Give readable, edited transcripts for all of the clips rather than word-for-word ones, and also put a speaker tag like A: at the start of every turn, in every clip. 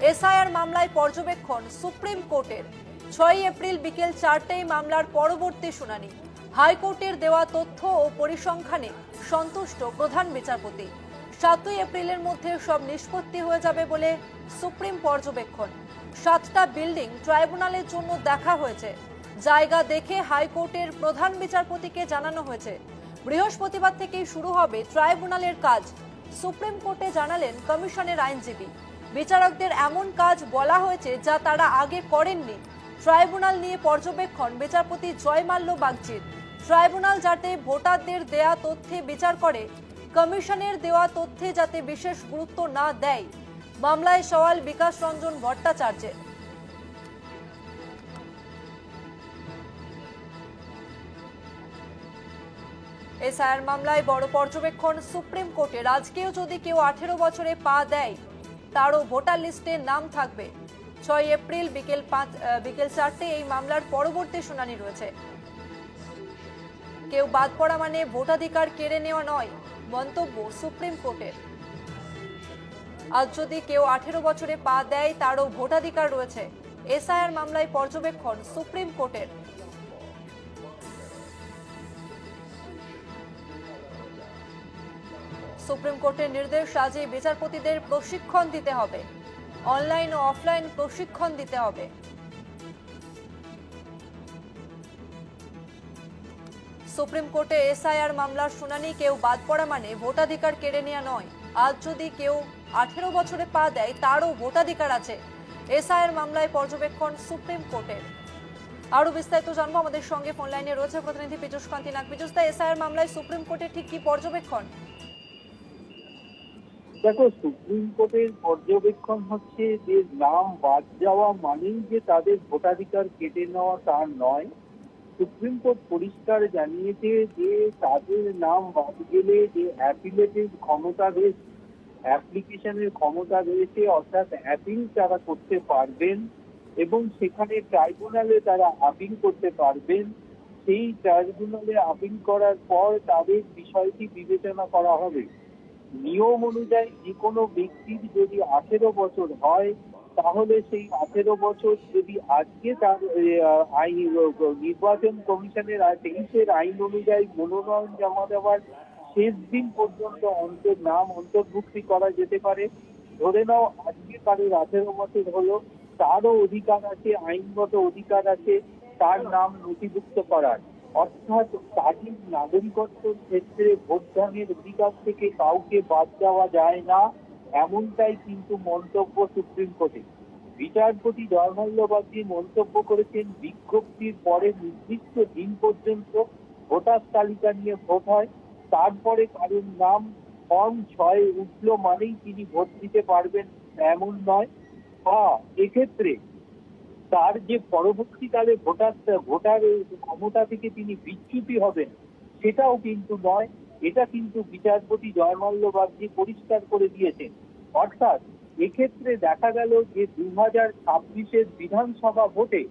A: SIR মামলায় পর্যবেক্ষণ supreme কোর্টের। 6 এপ্রিল বিকেল 4টায় মামলার পরবর্তী শুনানি। হাইকোর্টের দেওয়া তথ্য ও পরিসংখ্যানে সন্তুষ্ট প্রধান বিচারপতি। 7 এপ্রিলের মধ্যে সব নিষ্পত্তি হয়ে যাবে বলে সুপ্রিম পর্যবেক্ষণ। 7টা বিল্ডিং ট্রাইব্যুনালের জন্য দেখা হয়েছে। জায়গা দেখে হাইকোর্টের প্রধান বিচারপতিকে জানানো হয়েছে। বৃহস্পতিবার থেকেই শুরু হবে ট্রাইব্যুনালের কাজ। সুপ্রিম কোর্টে জানালেন কমিশনের আইনজীবী। বিচারকদের এমন কাজ বলা হয়েছে যা তারা আগে করেননি। ট্রাইব্যুনাল নিয়ে পর্যবেক্ষণ বিচারপতি জয়মাল্য বাগচির। ট্রাইব্যুনাল যাতে ভোটারদের দেয়া তথ্যে বিচার করে, কমিশনের দেওয়া তথ্যে যাতে বিশেষ গুরুত্ব না দেয়। মামলায় সওয়াল বিকাশ রঞ্জন ভট্টাচার্যের। এসআইআর মামলায় বড় পর্যবেক্ষণ সুপ্রিম কোর্টের। আজকেও যদি কেউ 18 বছরে পা দেয়, তারও ভোটার লিস্টে নাম থাকবে। 6 এপ্রিল বিকেল 4টে এই মামলার পরবর্তী শুনানি রয়েছে। কেউ বাদ পড়া মানে ভোটাধিকার কেড়ে নেওয়া নয়, মন্তব্য সুপ্রিম কোর্টের। আজ যদি কেউ 18 বছরে পা দেয়, তারও ভোটাধিকার রয়েছে। এসআইআর মামলায় পর্যবেক্ষণ সুপ্রিম কোর্টের। সুপ্রিম কোর্টের নির্দেশ, আজই বিচারপতিদের প্রশিক্ষণ দিতে হবে। অনলাইন ও অফলাইন প্রশিক্ষণ দিতে হবে। সুপ্রিম কোর্টে এসআইআর মামলার শুনানি। কেউ বাদ পড়া মানে ভোটাধিকার কেড়ে নেওয়া নয়। আজ যদি কেউ 18 বছরে পা দেয়, তারও ভোটাধিকার আছে। এসআইআর মামলায় পর্যবেক্ষণ সুপ্রিম কোর্টের। আরো বিস্তারিত জানবো, আমাদের সঙ্গে ফোন লাইনে রয়েছে প্রতিনিধি পীযুষ কান্তি নাগ। পীযুষ, এসআইআর মামলায় সুপ্রিম কোর্টে ঠিক কি পর্যবেক্ষণ?
B: দেখো, সুপ্রিম কোর্টের পর্যবেক্ষণ হচ্ছে যে নাম বাদ যাওয়া মানেই যে তাদের ভোটাধিকার কেটে নেওয়া তা নয়। সুপ্রিম কোর্ট পরিষ্কার জানিয়েছে যে তাদের নাম বাদ গেলে যে অ্যাপিলেটিভ ক্ষমতা রয়েছে, অ্যাপ্লিকেশনের ক্ষমতা রয়েছে, অর্থাৎ অ্যাপিল তারা করতে পারবেন এবং সেখানে ট্রাইব্যুনালে তারা আপিল করতে পারবেন। সেই ট্রাইব্যুনালে আপিল করার পর তাদের বিষয়টি বিবেচনা করা হবে। নিয়ম অনুযায়ী যে কোনো ব্যক্তির যদি 18 বছর হয়, তাহলে সেই 18 বছর যদি আজকে তার নির্বাচন কমিশনের 23-এর আইন অনুযায়ী মনোনয়ন জমা দেওয়ার শেষ দিন পর্যন্ত নাম অন্তর্ভুক্তি করা যেতে পারে। ধরে নাও আজকে কারোর 18 বছর হলো, তারও অধিকার আছে, আইনগত অধিকার আছে তার নাম নথিভুক্ত করার। অর্থাৎ তাদের নাগরিকত্বের ক্ষেত্রে ভোটদানের অধিকার থেকে কাউকে বাদ দেওয়া যায় না, এমনটাই কিন্তু মন্তব্য সুপ্রিম কোর্টে। বিচারপতি জয়মাল্য বাগচি মন্তব্য করেছেন, বিজ্ঞপ্তির পরে নির্দিষ্ট দিন পর্যন্ত ভোটার তালিকা নিয়ে ভোট হয়, তারপরে কারোর নাম ফর্ম 6 উঠলো মানেই তিনি ভোট দিতে পারবেন এমন নয়। এক্ষেত্রে তার যে পরবর্তীকালে ভোটার ক্ষমতা থেকে তিনি বিচ্যুতি হবেন, সেটাও কিন্তু নয়। এটা কিন্তু বিচারপতি জয়মাল্য বাগচি পরিষ্কার করে দিয়েছেন। অর্থাৎ এক্ষেত্রে দেখা গেল যে 2026-এর বিধানসভা ভোটে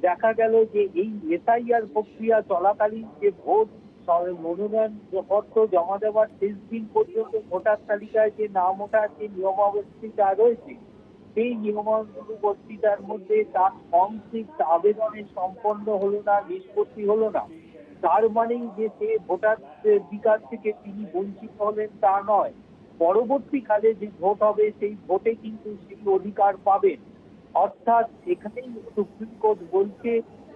B: দেখা গেল যে এই এসআইআর প্রক্রিয়া চলাকালীন যে ভোট মনোনয়ন পত্র জমা দেওয়ার শেষ দিন পর্যন্ত ভোটার তালিকায় যে নাম ওঠার যে নিয়মাবস্থিতা রয়েছে, সেই নিয়মানুবর্তিতার মধ্যে তার ফর্ম 6 আবেদনে সম্পন্ন হলো না, নিষ্পত্তি হলো না, তার মানেই যে সে ভোটার অধিকার থেকে তিনি বঞ্চিত হলেন তা নয়। পরবর্তীকালে যে ভোট হবে সেই ভোটে কিন্তু সেই অধিকার পাবেন। অর্থাৎ এখানেই সুপ্রিম কোর্ট বলছে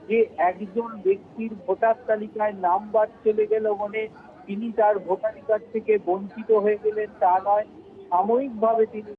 B: যে একজন ব্যক্তির ভোটার তালিকায় নাম বাদ চলে গেল মানে তিনি তার ভোটাধিকার থেকে বঞ্চিত হয়ে গেলেন তা নয়, সাময়িকভাবে তিনি